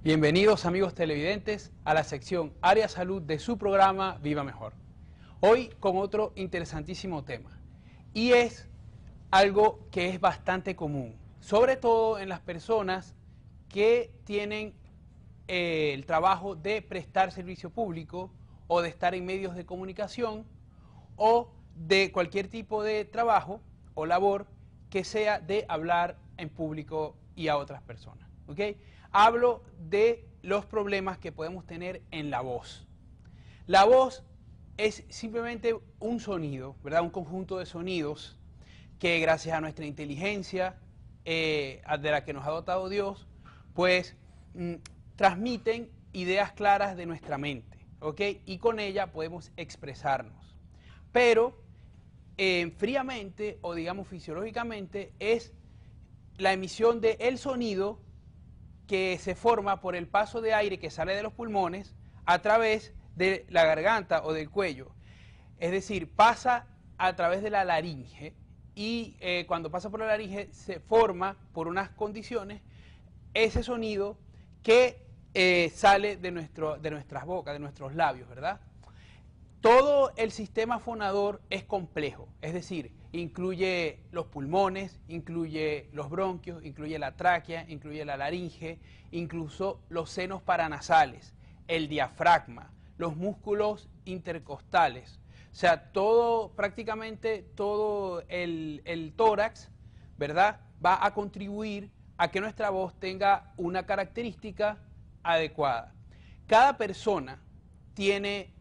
Bienvenidos amigos televidentes a la sección Área Salud de su programa Viva Mejor. Hoy con otro interesantísimo tema y es algo que es bastante común, sobre todo en las personas que tienen el trabajo de prestar servicio público o de estar en medios de comunicación o de cualquier tipo de trabajo o labor que sea de hablar en público y a otras personas. ¿Ok? Hablo de los problemas que podemos tener en la voz. La voz es simplemente un sonido, ¿verdad? Un conjunto de sonidos que gracias a nuestra inteligencia, de la que nos ha dotado Dios, pues transmiten ideas claras de nuestra mente, ¿ok? Y con ella podemos expresarnos. Pero fríamente o digamos fisiológicamente es la emisión del sonido que se forma por el paso de aire que sale de los pulmones a través de la garganta o del cuello. Es decir, pasa a través de la laringe y cuando pasa por la laringe se forma por unas condiciones ese sonido que sale de nuestras bocas, de nuestros labios, ¿verdad? Todo el sistema fonador es complejo, es decir, incluye los pulmones, incluye los bronquios, incluye la tráquea, incluye la laringe, incluso los senos paranasales, el diafragma, los músculos intercostales. O sea, prácticamente todo el tórax, ¿verdad?, va a contribuir a que nuestra voz tenga una característica adecuada. Cada persona tiene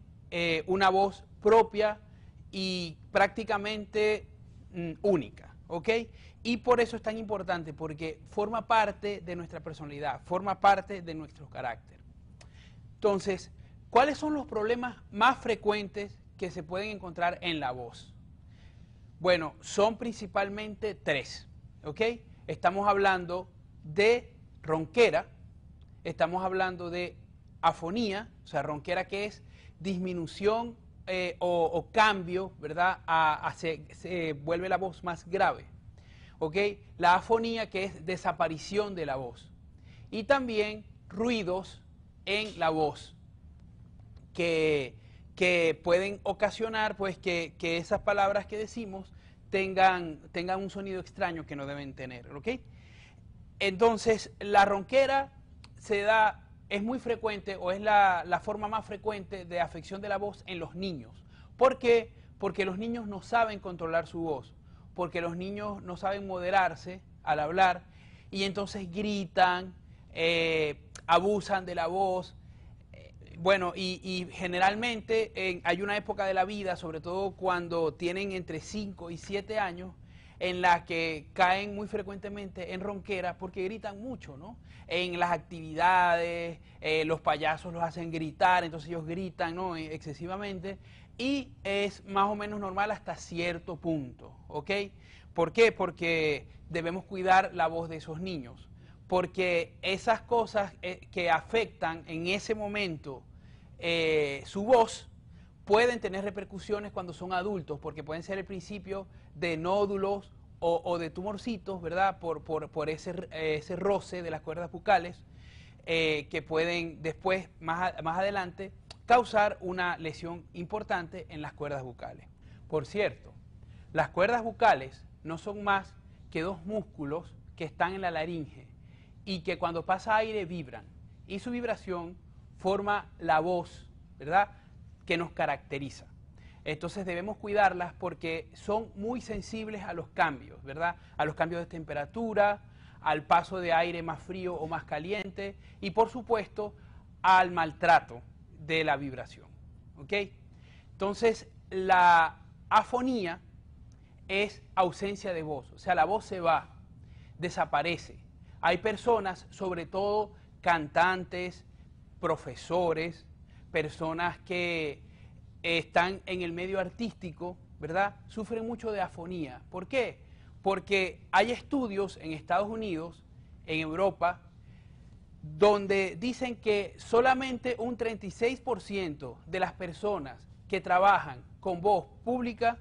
una voz propia y prácticamente única, ¿ok? Y por eso es tan importante, porque forma parte de nuestra personalidad, forma parte de nuestro carácter. Entonces, ¿cuáles son los problemas más frecuentes que se pueden encontrar en la voz? Bueno, son principalmente tres, ¿ok? Estamos hablando de ronquera, estamos hablando de afonía, o sea, ronquera que es disminución o cambio, ¿verdad? Se vuelve la voz más grave, ¿ok? La afonía que es desaparición de la voz. Y también ruidos en la voz que pueden ocasionar pues que esas palabras que decimos tengan un sonido extraño que no deben tener, ¿ok? Entonces, la ronquera es muy frecuente o es la forma más frecuente de afección de la voz en los niños. ¿Por qué? Porque los niños no saben controlar su voz, porque los niños no saben moderarse al hablar y entonces gritan, abusan de la voz. Bueno, y generalmente hay una época de la vida, sobre todo cuando tienen entre 5 y 7 años, en la que caen muy frecuentemente en ronquera porque gritan mucho, ¿no? En las actividades, los payasos los hacen gritar, entonces ellos gritan, ¿no?, excesivamente, y es más o menos normal hasta cierto punto, ¿ok? ¿Por qué? Porque debemos cuidar la voz de esos niños, porque esas cosas que afectan en ese momento su voz pueden tener repercusiones cuando son adultos, porque pueden ser el principio de nódulos o de tumorcitos, ¿verdad? Por ese roce de las cuerdas bucales, que pueden después, más adelante, causar una lesión importante en las cuerdas bucales. Por cierto, las cuerdas bucales no son más que dos músculos que están en la laringe y que cuando pasa aire vibran, y su vibración forma la voz, ¿verdad?, que nos caracteriza. Entonces debemos cuidarlas porque son muy sensibles a los cambios, ¿verdad? A los cambios de temperatura, al paso de aire más frío o más caliente y por supuesto al maltrato de la vibración, ¿ok? Entonces la afonía es ausencia de voz, o sea, la voz se va, desaparece. Hay personas, sobre todo cantantes, profesores, personas que están en el medio artístico, ¿verdad?, sufren mucho de afonía. ¿Por qué? Porque hay estudios en Estados Unidos, en Europa, donde dicen que solamente un 36% de las personas que trabajan con voz pública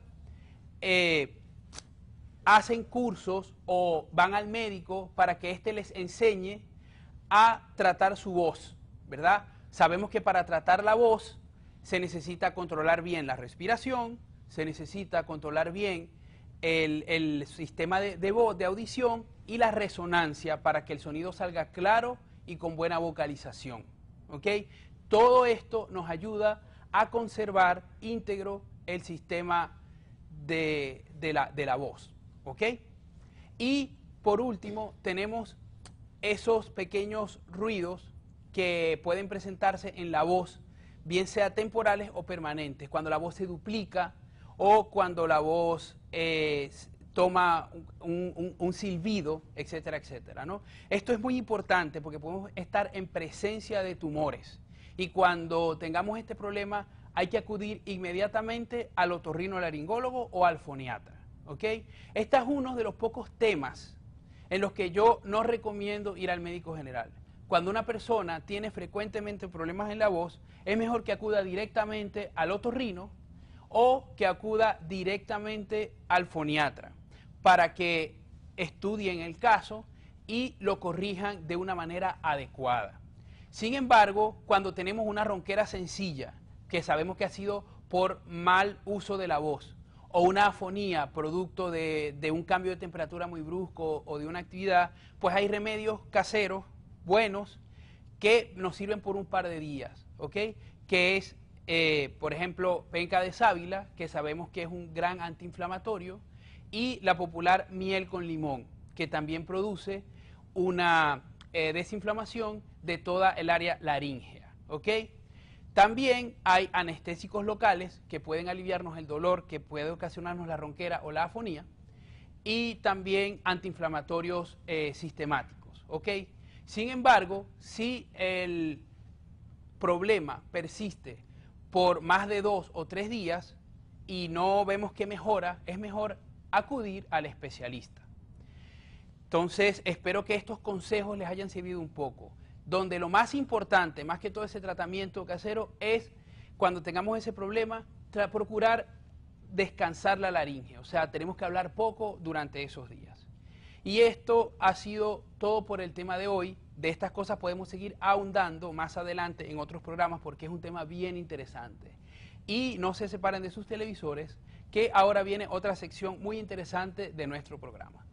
hacen cursos o van al médico para que éste les enseñe a tratar su voz, ¿verdad? Sabemos que para tratar la voz se necesita controlar bien la respiración, se necesita controlar bien el sistema de voz, de audición y la resonancia para que el sonido salga claro y con buena vocalización, ¿ok? Todo esto nos ayuda a conservar íntegro el sistema de la voz, ¿ok? Y por último tenemos esos pequeños ruidos que pueden presentarse en la voz, bien sea temporales o permanentes, cuando la voz se duplica o cuando la voz toma un silbido, etcétera, etcétera, ¿no? Esto es muy importante porque podemos estar en presencia de tumores y cuando tengamos este problema hay que acudir inmediatamente al otorrinolaringólogo o al foniatra, ¿ok? Este es uno de los pocos temas en los que yo no recomiendo ir al médico general. Cuando una persona tiene frecuentemente problemas en la voz, es mejor que acuda directamente al otorrino o que acuda directamente al foniatra para que estudien el caso y lo corrijan de una manera adecuada. Sin embargo, cuando tenemos una ronquera sencilla, que sabemos que ha sido por mal uso de la voz, o una afonía producto de un cambio de temperatura muy brusco o de una actividad, pues hay remedios caseros buenos que nos sirven por un par de días, ¿ok? Que es, por ejemplo, penca de sábila, que sabemos que es un gran antiinflamatorio, y la popular miel con limón, que también produce una desinflamación de toda el área laríngea, ¿ok? También hay anestésicos locales que pueden aliviarnos el dolor que puede ocasionarnos la ronquera o la afonía y también antiinflamatorios sistemáticos, ¿ok? Sin embargo, si el problema persiste por más de 2 o 3 días y no vemos que mejora, es mejor acudir al especialista. Entonces, espero que estos consejos les hayan servido un poco. Donde lo más importante, más que todo ese tratamiento casero, es cuando tengamos ese problema, procurar descansar la laringe. O sea, tenemos que hablar poco durante esos días. Y esto ha sido todo por el tema de hoy. De estas cosas podemos seguir ahondando más adelante en otros programas porque es un tema bien interesante. Y no se separen de sus televisores, que ahora viene otra sección muy interesante de nuestro programa.